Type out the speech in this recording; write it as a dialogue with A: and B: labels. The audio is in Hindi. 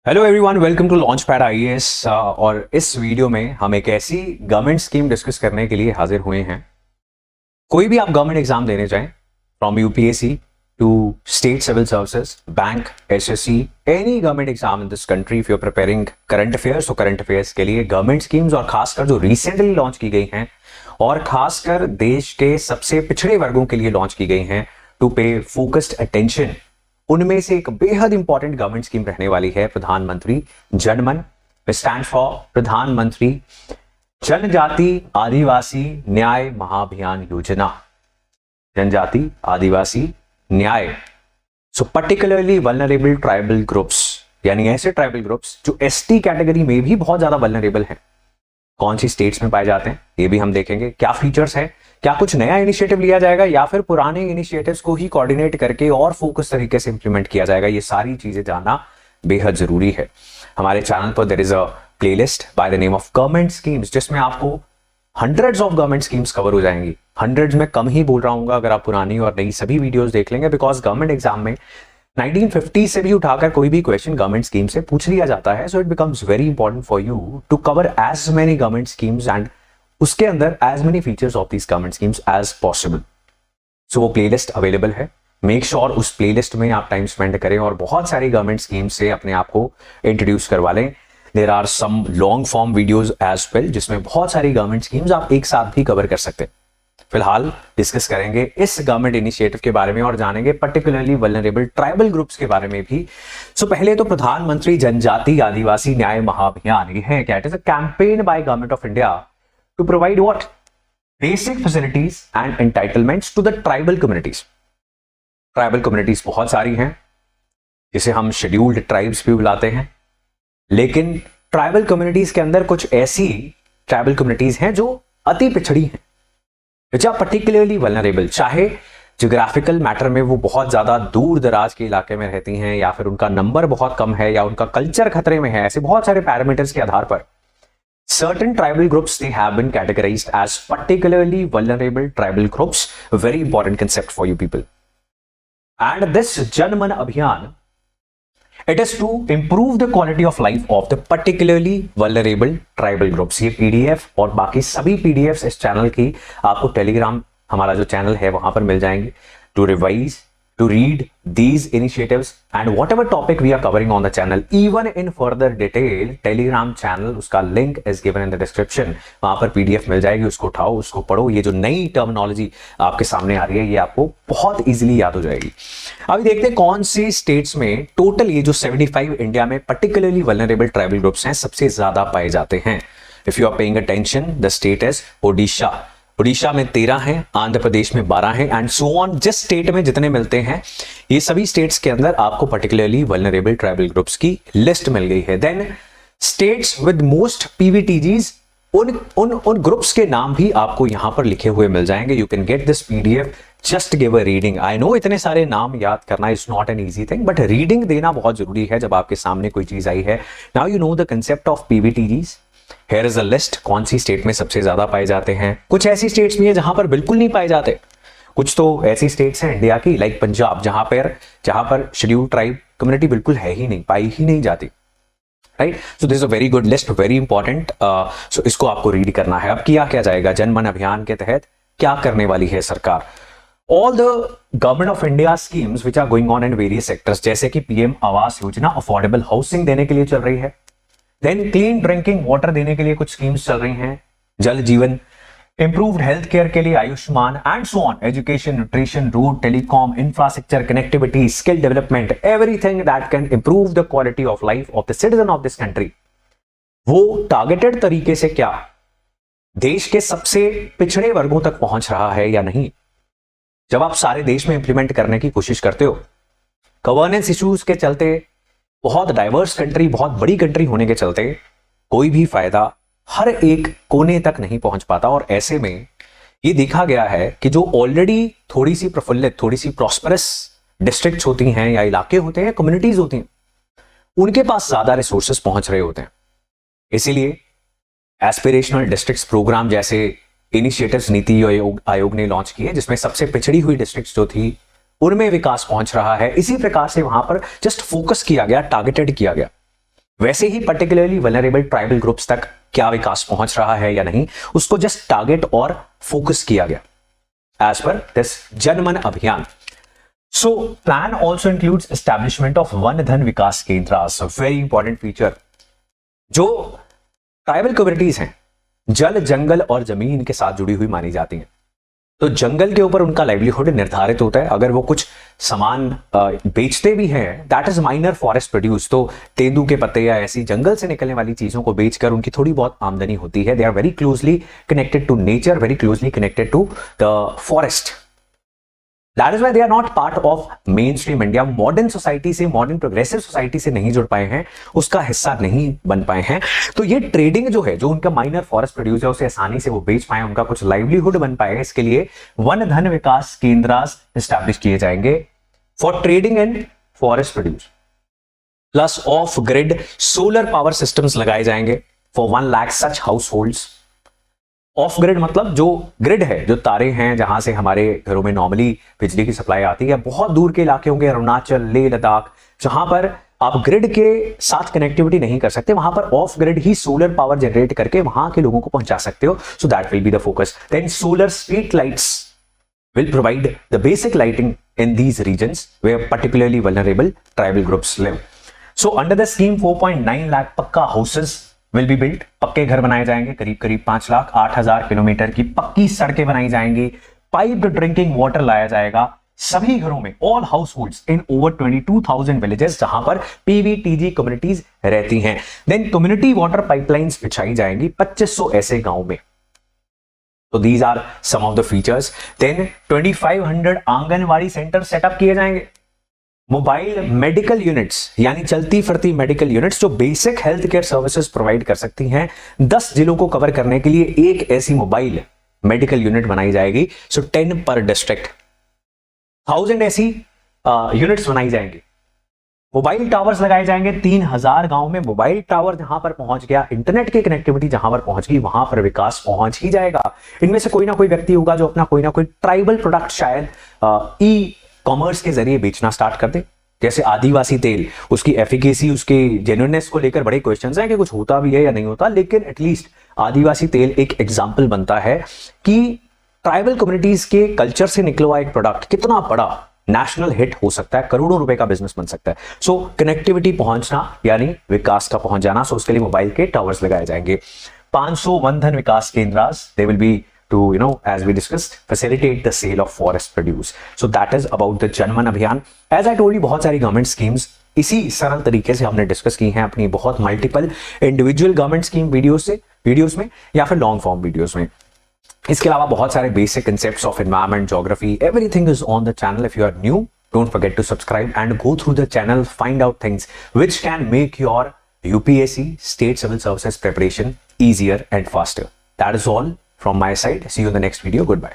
A: Hello everyone, welcome to launch pad IAS. और इस वीडियो में हम एक ऐसी गवर्नमेंट स्कीम डिस्कस करने के लिए हाजिर हुए हैं। कोई भी आप गवर्नमेंट एग्जाम देने जाएं, from UPSC to state civil services, bank, SSC, any government exam in this country, if you are preparing current affairs, तो करंट अफेयर्स के लिए गवर्नमेंट स्कीम्स और खासकर जो रिसेंटली लॉन्च की गई हैं और खासकर देश के सबसे पिछड़े वर्गों के लिए लॉन्च की गई हैं टू पे फोकस्ड अटेंशन, उनमें से एक बेहद इंपॉर्टेंट गवर्नमेंट स्कीम रहने वाली है प्रधानमंत्री जनमन। स्टैंड फॉर प्रधानमंत्री जनजाति आदिवासी न्याय महाअभियान योजना। जनजाति आदिवासी न्याय, so particularly vulnerable tribal groups, यानी ऐसे ट्राइबल ग्रुप्स जो एसटी कैटेगरी में भी बहुत ज्यादा वल्नरेबल हैं। कौन सी स्टेट्स में पाए जाते हैं ये भी हम देखेंगे। क्या फीचर्स है, क्या कुछ नया इनिशिएटिव लिया जाएगा या फिर पुराने इनिशिएटिव्स को ही कोऑर्डिनेट करके और फोकस तरीके से इंप्लीमेंट किया जाएगा, ये सारी चीजें जानना बेहद जरूरी है। हमारे चैनल पर there is a playlist by the name of government schemes, जिसमें आपको hundreds of government schemes cover हो जाएंगी। हंड्रेड्स में कम ही बोल रहा हूँ अगर आप पुरानी और नई सभी वीडियोस देख लेंगे, बिकॉज गवर्नमेंट एग्जाम में 1950 से भी उठाकर कोई भी क्वेश्चन गवर्नमेंट स्कीम से पूछ लिया जाता है। So it becomes very important for you to cover as many government schemes and उसके अंदर as many features of these government schemes as possible. So वो प्लेलिस्ट अवेलेबल है, मेक श्योर उस प्लेलिस्ट में आप टाइम स्पेंड करें और बहुत सारी गवर्नमेंट स्कीम्स से अपने आप को इंट्रोड्यूस करवा लें। There are some long form videos as well, जिसमें बहुत सारी गवर्नमेंट स्कीम्स आप एक साथ भी कवर कर सकते हैं। फिलहाल डिस्कस करेंगे इस गवर्नमेंट इनिशिएटिव के बारे में और जानेंगे पर्टिकुलरली वल्नरेबल ट्राइबल ग्रुप्स के बारे में भी। सो पहले तो प्रधानमंत्री जनजाति आदिवासी न्याय महाअभियान, ये है क्या? It is a campaign by government of India to provide what? Basic facilities and entitlements to the tribal communities. Tribal communities बहुत सारी हैं, जिसे हम शेड्यूल्ड ट्राइब्स भी बुलाते हैं, लेकिन ट्राइबल कम्युनिटीज के अंदर कुछ ऐसी ट्राइबल कम्युनिटीज हैं जो अति पिछड़ी हैं, जो पर्टिकुलरली वल्नरेबल, चाहे ज्योग्राफिकल मैटर में वो बहुत ज्यादा दूर दराज के इलाके में रहती हैं या फिर उनका नंबर बहुत कम है या उनका कल्चर खतरे में है। ऐसे बहुत सारे पैरामीटर्स के आधार पर certain tribal groups, they have been categorized as particularly vulnerable tribal groups. A very important concept for you people. And this Jan Man Abhiyan, it is to improve the quality of life of the particularly vulnerable tribal groups. ये PDF और बाकी सभी PDFs इस चैनल की आपको टेलीग्राम, हमारा जो चैनल है वहां पर मिल जाएंगे, to revise, to read these initiatives and whatever topic we are covering on the channel, even in further detail. Telegram channel, उसका link is given in the description. वहां पर PDF मिल जाएगी, उसको उठाओ, उसको पढ़ो। ये जो नई टर्मिनोलॉजी आपके सामने आ रही है, ये आपको बहुत इजीली याद हो जाएगी। अभी देखते हैं कौन सी स्टेट्स में टोटल ये जो 75 इंडिया में पर्टिकुलरली वल्नरेबल ट्राइबल ग्रुप्स हैं सबसे ज्यादा पाए जाते हैं। If you are paying attention, the state is Odisha. Orissa में 13 हैं, आंध्र प्रदेश में 12 हैं एंड सो ऑन। जिस स्टेट में जितने मिलते हैं, ये सभी स्टेट्स के अंदर आपको पर्टिकुलरली वल्नरेबल ट्राइबल ग्रुप्स की लिस्ट मिल गई है। Then states with most PVTGs, उन ग्रुप्स के नाम भी आपको यहां पर लिखे हुए मिल जाएंगे। You can get this PDF, just give a reading. I know इतने सारे नाम याद करना is not an easy thing, but reading देना बहुत जरूरी है जब आपके सामने कोई चीज आई है। Now you know the concept of PVTGs. Here is a list, कौन सी स्टेट में सबसे ज्यादा पाए जाते हैं। कुछ ऐसी स्टेट्स भी है जहां पर बिल्कुल नहीं पाए जाते। कुछ तो ऐसी स्टेट्स हैं इंडिया की, लाइक पंजाब, जहां पर शेड्यूल्ड ट्राइब कम्युनिटी बिल्कुल है ही नहीं, पाई ही नहीं जाती। Right, so this is a very good list, very important. So इसको आपको रीड करना है। अब किया क्या जाएगा जनमन अभियान के तहत, क्या करने वाली है सरकार? All the government of India schemes which are going on in various sectors, जैसे कि PM Awas Yojana affordable housing देने के लिए चल रही है। देन क्लीन ड्रिंकिंग वाटर देने के लिए कुछ स्कीम्स चल रही हैं, जल जीवन, इंप्रूव्ड हेल्थ केयर के लिए Ayushman and so on, education, nutrition, road, telecom, infrastructure, connectivity, skill development, everything that can improve the quality of life of the citizen of this country. वो टारगेटेड तरीके से क्या देश के सबसे पिछड़े वर्गों तक पहुंच रहा है या नहीं? जब आप सारे देश में इंप्लीमेंट करने की कोशिश करते हो, गवर्नेंस इश्यूज के चलते, बहुत डाइवर्स कंट्री, बहुत बड़ी कंट्री होने के चलते कोई भी फायदा हर एक कोने तक नहीं पहुंच पाता। और ऐसे में ये देखा गया है कि जो ऑलरेडी थोड़ी सी प्रफुल्लित, थोड़ी सी प्रॉस्परस डिस्ट्रिक्ट्स होती हैं या इलाके होते हैं, कम्युनिटीज होती हैं, उनके पास ज्यादा रिसोर्सेस पहुंच रहे होते हैं। इसीलिए एस्पिरेशनल डिस्ट्रिक्ट्स प्रोग्राम जैसे इनिशिएटिव्स नीति आयोग ने लॉन्च किए, जिसमें सबसे पिछड़ी हुई डिस्ट्रिक्ट्स जो थी उनमें विकास पहुंच रहा है। इसी प्रकार से वहां पर जस्ट फोकस किया गया, टारगेटेड किया गया। वैसे ही पर्टिकुलरली वल्नरेबल ट्राइबल ग्रुप्स तक क्या विकास पहुंच रहा है या नहीं, उसको जस्ट टारगेट और फोकस किया गया एज पर दिस जनमन अभियान. So plan also includes establishment of one धन विकास केंद्र. Very important feature. जो ट्राइबल कम्युनिटीज हैं जल, जंगल और जमीन के साथ जुड़ी हुई मानी जाती हैं. तो जंगल के ऊपर उनका लाइवलीहुड निर्धारित होता है. अगर वो कुछ सामान बेचते भी हैं, that is minor forest produce. तो तेंदू के पत्ते या ऐसी जंगल से निकलने वाली चीजों को बेचकर उनकी थोड़ी बहुत आमदनी होती है. They are very closely connected to nature, very closely connected to the forest. That is why they are not part of mainstream India. Modern society से, मॉडर्न प्रोग्रेसिव सोसाइटी से नहीं जुड़ पाए हैं, उसका हिस्सा नहीं बन पाए हैं. तो ये ट्रेडिंग जो है, जो उनका माइनर फॉरेस्ट प्रोड्यूस है, उसे आसानी से वो बेच पाए, उनका कुछ लाइवलीहुड बन पाए, इसके लिए वन धन विकास केंद्र एस्टैब्लिश किए जाएंगे for trading and forest produce. Plus of grid solar power systems लगाए जाएंगे for 1 lakh such house holds. Of grid मतलब जो ग्रिड है, जो तारे हैं जहां से हमारे घरों में नॉर्मली बिजली की सप्लाई आती है. बहुत दूर के इलाके होंगे, अरुणाचल, लेह लद्दाख, जहां पर आप ग्रिड के साथ कनेक्टिविटी नहीं कर सकते, वहां पर ऑफ ग्रिड ही सोलर पावर जनरेट करके वहां के लोगों को पहुंचा सकते हो. So that will be the focus. Then solar street lights will provide the basic lighting in these regions where particularly vulnerable tribal groups live. So under the scheme 4.9 lakh पक्का houses will be built. पक्के घर बनाए जाएंगे करीब करीब 5 लाख. 8,000 किलोमीटर की पक्की सड़कें बनाई जाएंगी. पाइप्ड ड्रिंकिंग वाटर लाया जाएगा सभी घरों में, ऑल हाउसहोल्ड्स इन ओवर 22,000 विलेजेस जहां पर पीवीटीजी कम्युनिटीज रहती हैं. देन कम्युनिटी वाटर पाइपलाइंस बिछाई जाएंगी 2500 ऐसे गांव में. So these are some of the features. Then 2500 anganwadi centre setup किए जाएंगे. मोबाइल मेडिकल यूनिट्स यानी चलती फिरती मेडिकल यूनिट्स जो basic health care services provide कर सकती हैं, 10 जिलों को कवर करने के लिए एक ऐसी मोबाइल मेडिकल यूनिट बनाई जाएगी. सो 10 पर डिस्ट्रिक्ट. 1000 ऐसी यूनिट्स बनाई जाएंगी. मोबाइल टावर्स लगाए जाएंगे 3000 गांव में. मोबाइल टावर जहां पर पहुंच गया, इंटरनेट की कनेक्टिविटी जहां पर पहुंच गई, वहां पर विकास पहुंच ही जाएगा. इनमें से कोई ना कोई व्यक्ति होगा जो अपना कोई ना कोई ट्राइबल प्रोडक्ट शायद ई कॉमर्स के जरिए बेचना स्टार्ट कर दे. जैसे आदिवासी तेल, उसकी एफिकेसी, उसकी जेन्युइननेस को लेकर बड़े क्वेश्चंस हैं कि कुछ होता भी है या नहीं होता, लेकिन एटलीस्ट आदिवासी तेल एक एग्जाम्पल बनता है कि ट्राइबल कम्युनिटीज के कल्चर से निकला हुआ एक प्रोडक्ट कितना बड़ा नेशनल हिट हो सकता है, करोड़ों रुपए का बिजनेस बन सकता है. सो कनेक्टिविटी पहुंचना यानी विकास का पहुंच जाना. सो उसके लिए मोबाइल के टावर्स लगाए जाएंगे. 500 वन धन विकास केंद्र, they will be to, as we discussed, facilitate the sale of forest produce. So that is about the जनमन अभियान. As I told you, बहुत सारी गवर्नमेंट स्कीम्स इसी सरल तरीके से हमने डिस्कस की हैं अपनी बहुत multiple individual government scheme videos में या फिर लॉन्ग फॉर्म वीडियोस में. इसके अलावा बहुत सारे basic concepts of environment, geography, everything is on the channel. If you are new, don't forget to subscribe and go through the channel, find out things which can make your UPSC state civil services preparation easier and faster. That is all from my side. See you in the next video. Goodbye.